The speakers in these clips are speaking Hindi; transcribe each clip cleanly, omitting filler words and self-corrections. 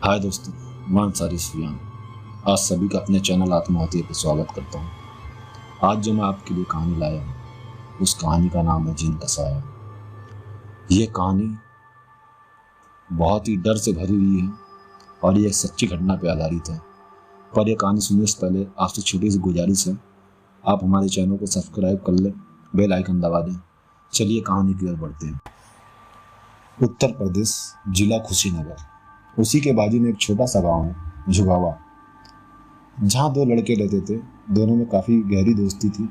हाय दोस्तों, मैं अंसारी सुफियान आज सभी का अपने चैनल आत्माहुति पे स्वागत करता हूँ। आज जो मैं आपके लिए कहानी लाया हूँ उस कहानी का नाम है जिन का साया। ये कहानी बहुत ही डर से भरी हुई है और ये एक सच्ची घटना पर आधारित है। पर यह कहानी सुनने से पहले आपसे छोटी सी गुजारिश है, आप हमारे चैनल को सब्सक्राइब कर लें, बेल आइकन दबा दें। चलिए कहानी की ओर बढ़ते हैं। उत्तर प्रदेश, जिला कुशीनगर, उसी के बाजू में एक छोटा सा गांव है झुगावा, जहाँ दो लड़के रहते थे। दोनों में काफ़ी गहरी दोस्ती थी।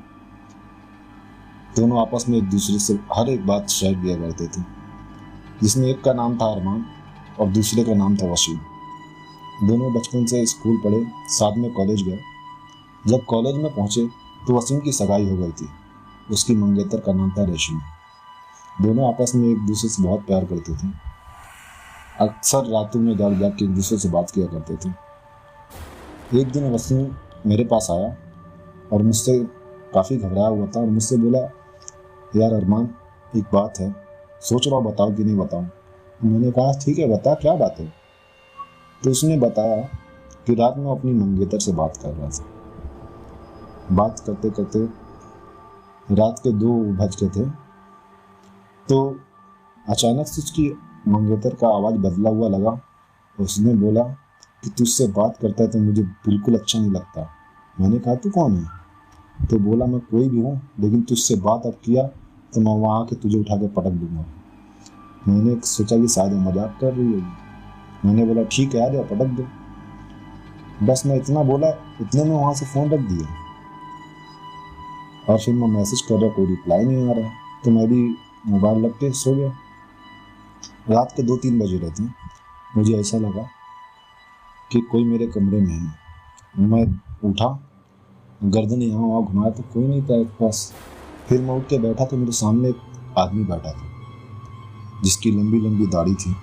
दोनों आपस में एक दूसरे से हर एक बात शेयर किया करते थे, जिसमें एक का नाम था अरमान और दूसरे का नाम था वसीम। दोनों बचपन से स्कूल पढ़े, साथ में कॉलेज गए। जब कॉलेज में पहुँचे तो वसीम की सगाई हो गई थी। उसकी मंगेतर का नाम था रेशमी। दोनों आपस में एक दूसरे से बहुत प्यार करते थे। अक्सर रातों में जाग जाग के एक दूसरे से बात किया करते थे। एक दिन वसीम मेरे पास आया और मुझसे काफ़ी घबराया हुआ था और मुझसे बोला, यार अरमान, एक बात है, सोच रहा हूँ बताऊँ कि नहीं बताऊँ। मैंने कहा ठीक है बता, क्या बात है। तो उसने बताया कि रात में अपनी मंगेतर से बात कर रहा था। बात करते करते रात के 2 बज गए थे तो अचानक से उसकी मंगेतर का आवाज़ बदला हुआ लगा। उसने बोला कि तुझसे बात करता है तो मुझे बिल्कुल अच्छा नहीं लगता। मैंने कहा तू कौन है? तो बोला मैं कोई भी हूँ, लेकिन तुझसे बात अब किया तो मैं वहाँ आके तुझे उठा के पटक दूंगा। मैंने सोचा कि शायद मजाक कर रही होगी। मैंने बोला ठीक है आ जाओ, पटक दो। बस मैं इतना बोला, इतने में वहाँ से फ़ोन रख दिया और फिर मैं मैसेज कर रहा, कोई रिप्लाई नहीं आ रहा, तो मैं भी मोबाइल रख के सो गया। रात के 2-3 बजे रहे थे। मुझे ऐसा लगा कि कोई मेरे कमरे में है। मैं उठा, गर्दन यहाँ वहाँ घुमाया तो कोई नहीं था पास। फिर मैं उठ के बैठा तो मेरे सामने एक आदमी बैठा था, जिसकी लंबी लंबी दाढ़ी थी,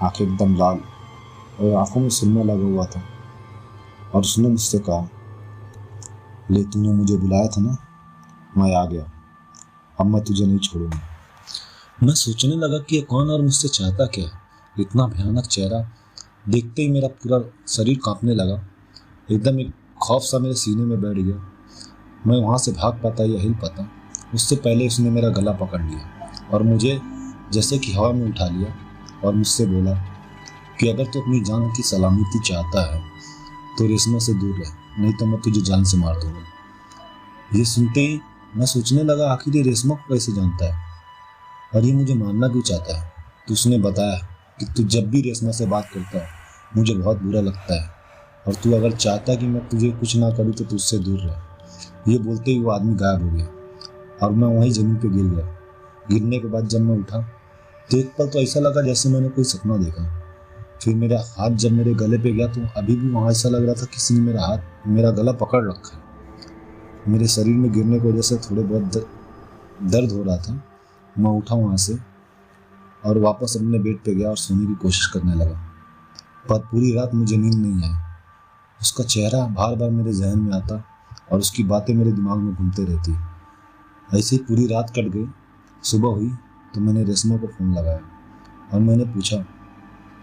आंखें एकदम लाल और आंखों में सुरमा लगा हुआ था। और उसने मुझसे कहा, ले तूने मुझे बुलाया था ना, मैं आ गया, अब मैं तुझे नहीं छोड़ूंगा। मैं सोचने लगा कि ये कौन और मुझसे चाहता क्या। इतना भयानक चेहरा देखते ही मेरा पूरा शरीर कांपने लगा। एकदम एक खौफ सा मेरे सीने में बैठ गया। मैं वहाँ से भाग पाता या हिल पाता, उससे पहले उसने मेरा गला पकड़ लिया और मुझे जैसे कि हवा में उठा लिया और मुझसे बोला कि अगर तू अपनी जान की सलामती चाहता है तो रेशमा से दूर रह, नहीं तो मैं तुझे जान से मार दूंगा। ये सुनते ही मैं सोचने लगा, आखिर ये रेशमा को कैसे जानता है और ये मुझे मारना क्यों चाहता है। तो उसने बताया कि तू जब भी रेशमा से बात करता है मुझे बहुत बुरा लगता है, और तू अगर चाहता कि मैं तुझे कुछ ना करूँ तो तुझसे दूर रह। ये बोलते ही वो आदमी गायब हो गया और मैं वहीं ज़मीन पे गिर गया। गिरने के बाद जब मैं उठा तो एक पल तो ऐसा लगा जैसे मैंने कोई सपना देखा। फिर मेरा हाथ जब मेरे गले पे गया तो अभी भी वहाँ ऐसा लग रहा था किसी ने मेरा गला पकड़ रखा है। मेरे शरीर में गिरने की वजह से थोड़े बहुत दर्द हो रहा था। मैं उठा वहाँ से और वापस अपने बेड पे गया और सोने की कोशिश करने लगा, पर पूरी रात मुझे नींद नहीं आई। उसका चेहरा बार बार मेरे जहन में आता और उसकी बातें मेरे दिमाग में घूमते रहती। ऐसे ही पूरी रात कट गई। सुबह हुई तो मैंने रेशमा को फ़ोन लगाया और मैंने पूछा,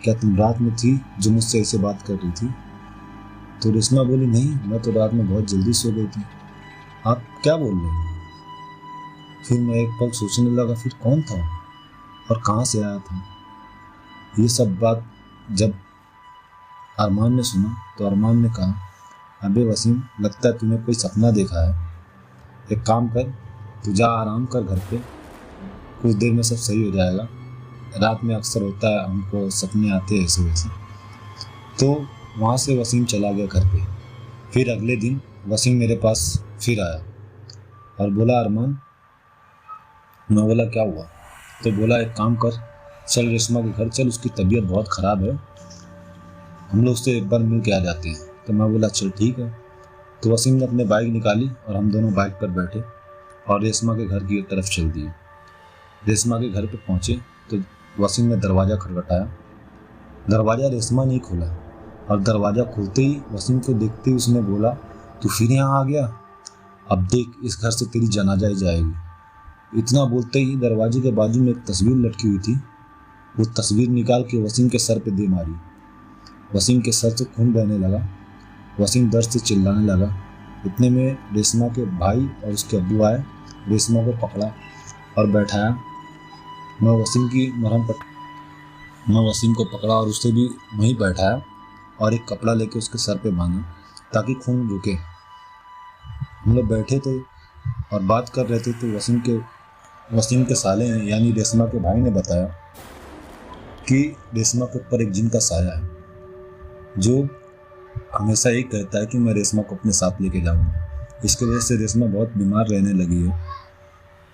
क्या तुम रात में थी जो मुझसे ऐसे बात कर रही थी? तो रेशमा बोली, नहीं, मैं तो रात में बहुत जल्दी सो गई थी। आप क्या बोल रहे हैं? फिर मैं एक पल सोचने लगा, फिर कौन था और कहाँ से आया था। ये सब बात जब अरमान ने सुना तो अरमान ने कहा, अबे वसीम, लगता है तूने कोई सपना देखा है। एक काम कर, तू जा आराम कर घर पे, कुछ देर में सब सही हो जाएगा। रात में अक्सर होता है, हमको सपने आते हैं ऐसे वैसे। तो वहाँ से वसीम चला गया घर पे। फिर अगले दिन वसीम मेरे पास फिर आया और बोला, अरमान। मैं बोला क्या हुआ? तो बोला, एक काम कर, चल रेशमा के घर चल, उसकी तबीयत बहुत ख़राब है, हम लोग उससे एक बार मिल के आ जाते हैं। तो मैं बोला चल ठीक है। तो वसीम ने अपने बाइक निकाली और हम दोनों बाइक पर बैठे और रेशमा के घर की तरफ चल दिए। रेशमा के घर पे पहुँचे तो वसीम ने दरवाज़ा खटखटाया। दरवाज़ा रेशमा नहीं खोला और दरवाज़ा खुलते ही वसीम को देखते ही उसने बोला, तू फिर यहाँ आ गया, अब देख इस घर से तेरी जनाजा ही जाएगी। इतना बोलते ही दरवाजे के बाजू में एक तस्वीर लटकी हुई थी। वो तस्वीर निकाल के वसीम के सर पे दे मारी वसीम के सर से खून बहने लगा। वसीम दर्द से चिल्लाने लगा। इतने में रेशमा के भाई और उसके अब्बू आए, रेशमा को पकड़ा और बैठाया। मैं वसीम को पकड़ा और उसे भी वहीं बैठाया और एक कपड़ा लेके उसके सर पे बांधा ताकि खून रुके। हम लोग बैठे थे और बात कर रहे थे तो वसीम के साले ने यानी रेशमा के भाई ने बताया कि रेशमा के ऊपर एक जिन का साया है जो हमेशा यही कहता है कि मैं रेशमा को अपने साथ लेके जाऊंगा। इसकी वजह से रेशमा बहुत बीमार रहने लगी है।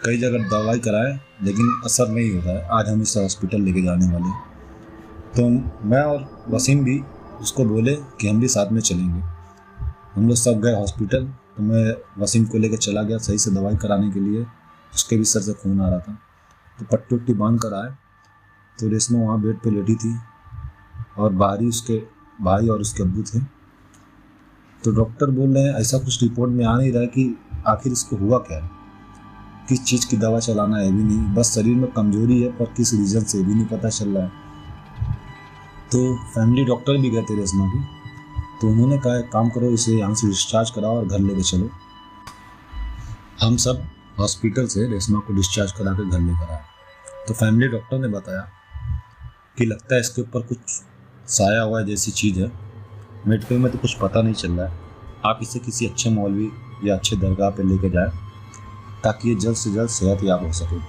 कई जगह दवाई कराए लेकिन असर नहीं होता है। आज हम इसे हॉस्पिटल लेके जाने वाले हैं। तो मैं और वसीम भी उसको बोले कि हम भी साथ में चलेंगे। हम लोग सब गए हॉस्पिटल। तो मैं वसीम को लेकर चला गया सही से दवाई कराने के लिए। उसके भी सर से खून आ रहा था। तो पट्टी उट्टी बांध कर आए तो रेशमा वहाँ बेड पे लेटी थी और बाहर ही उसके भाई और उसके अब्बू थे। तो डॉक्टर बोल रहे हैं ऐसा कुछ रिपोर्ट में आ नहीं रहा है कि आखिर इसको हुआ क्या है, किस चीज़ की दवा चलाना है भी नहीं, बस शरीर में कमजोरी है पर किस रीज़न से भी नहीं पता चल रहा है। तो फैमिली डॉक्टर भी गए थे रेशमा की। तो उन्होंने कहा एक काम करो, इसे यहाँ से डिस्चार्ज कराओ और घर लेके चलो। हम सब हॉस्पिटल से रेशमा को डिस्चार्ज करा के घर लेकर आए। तो फैमिली डॉक्टर ने बताया कि लगता है इसके ऊपर कुछ साया हुआ जैसी चीज़ है। मेडिकल में तो कुछ पता नहीं चल रहा है। आप इसे किसी अच्छे मौलवी या अच्छे दरगाह पे लेके जाए ताकि ये जल्द से जल्द सेहत याब हो सके।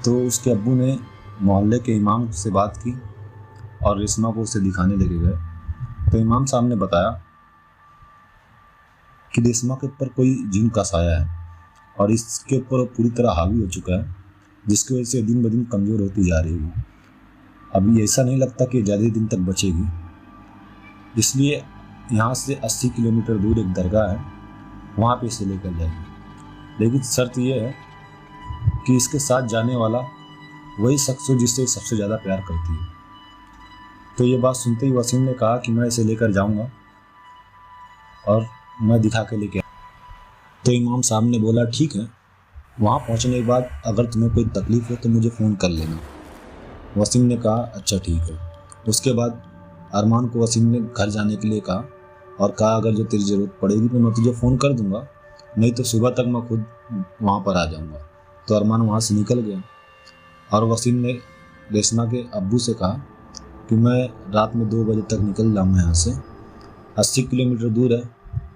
तो उसके अब्बू ने मोहल्ले के इमाम से बात की और रेशमा को उसे दिखाने लेके गए। तो इमाम साहब ने बताया कि रेशमा के ऊपर कोई जिन का साया है और इसके ऊपर पूरी तरह हावी हो चुका है, जिसकी वजह से दिन ब दिन कमज़ोर होती जा रही है। अभी ऐसा नहीं लगता कि ज़्यादा दिन तक बचेगी। इसलिए यहाँ से 80 किलोमीटर दूर एक दरगाह है, वहाँ पे इसे लेकर जाएगी। लेकिन शर्त यह है कि इसके साथ जाने वाला वही शख्स हो जिससे सबसे ज़्यादा प्यार करती है। तो ये बात सुनते ही वसीम ने कहा कि मैं इसे लेकर जाऊँगा और मैं दिखा के लेके। तो इमाम साहब ने बोला ठीक है, वहाँ पहुँचने के बाद अगर तुम्हें कोई तकलीफ़ हो तो मुझे फ़ोन कर लेना। वसीम ने कहा अच्छा ठीक है। उसके बाद अरमान को वसीम ने घर जाने के लिए कहा और कहा अगर जो तेरी ज़रूरत पड़ेगी तो मैं तुझे फ़ोन कर दूंगा, नहीं तो सुबह तक मैं खुद वहाँ पर आ जाऊँगा। तो अरमान वहाँ से निकल गया और वसीम ने रेशमा के अब्बू से कहा कि मैं रात में 2 बजे तक निकल जाऊँगा यहाँ से। 80 किलोमीटर दूर है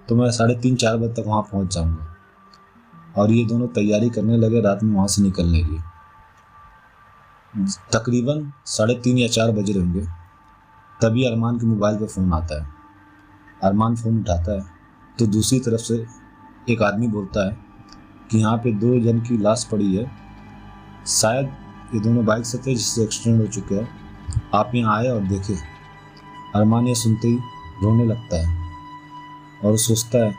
तो मैं 3:30-4 बजे तक वहाँ पहुँच जाऊँगा। और ये दोनों तैयारी करने लगे रात में वहाँ से निकलने की। तकरीबन 3:30 या 4 बजे होंगे, तभी अरमान के मोबाइल पे फ़ोन आता है। अरमान फ़ोन उठाता है तो दूसरी तरफ से एक आदमी बोलता है कि यहाँ पे 2 जन की लाश पड़ी है, शायद ये दोनों बाइक से थे जिससे एक्सीडेंट हो चुका है, आप यहाँ आए और देखें। अरमान ये सुनते ही रोने लगता है और सोचता है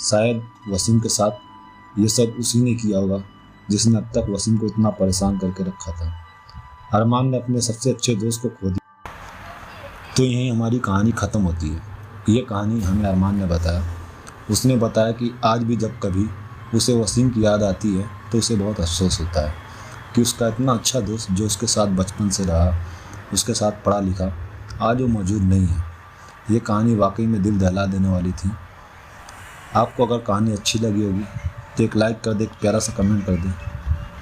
शायद वसीम के साथ ये सब उसी ने किया होगा जिसने अब तक वसीम को इतना परेशान करके रखा था। अरमान ने अपने सबसे अच्छे दोस्त को खो दिया। तो यहीं हमारी कहानी ख़त्म होती है। ये कहानी हमें अरमान ने बताया। उसने बताया कि आज भी जब कभी उसे वसीम की याद आती है तो उसे बहुत अफसोस होता है कि उसका इतना अच्छा दोस्त जो उसके साथ बचपन से रहा, उसके साथ पढ़ा लिखा, आज वो मौजूद नहीं है। ये कहानी वाकई में दिल दहला देने वाली थी। आपको अगर कहानी अच्छी लगी होगी तो एक लाइक कर दे, एक प्यारा सा कमेंट कर दे।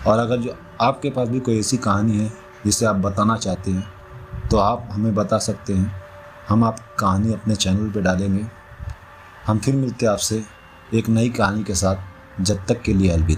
और अगर जो आपके पास भी कोई ऐसी कहानी है जिसे आप बताना चाहते हैं तो आप हमें बता सकते हैं। हम आपकी कहानी अपने चैनल पे डालेंगे। हम फिर मिलते हैं आपसे एक नई कहानी के साथ। जब तक के लिए अलविदा।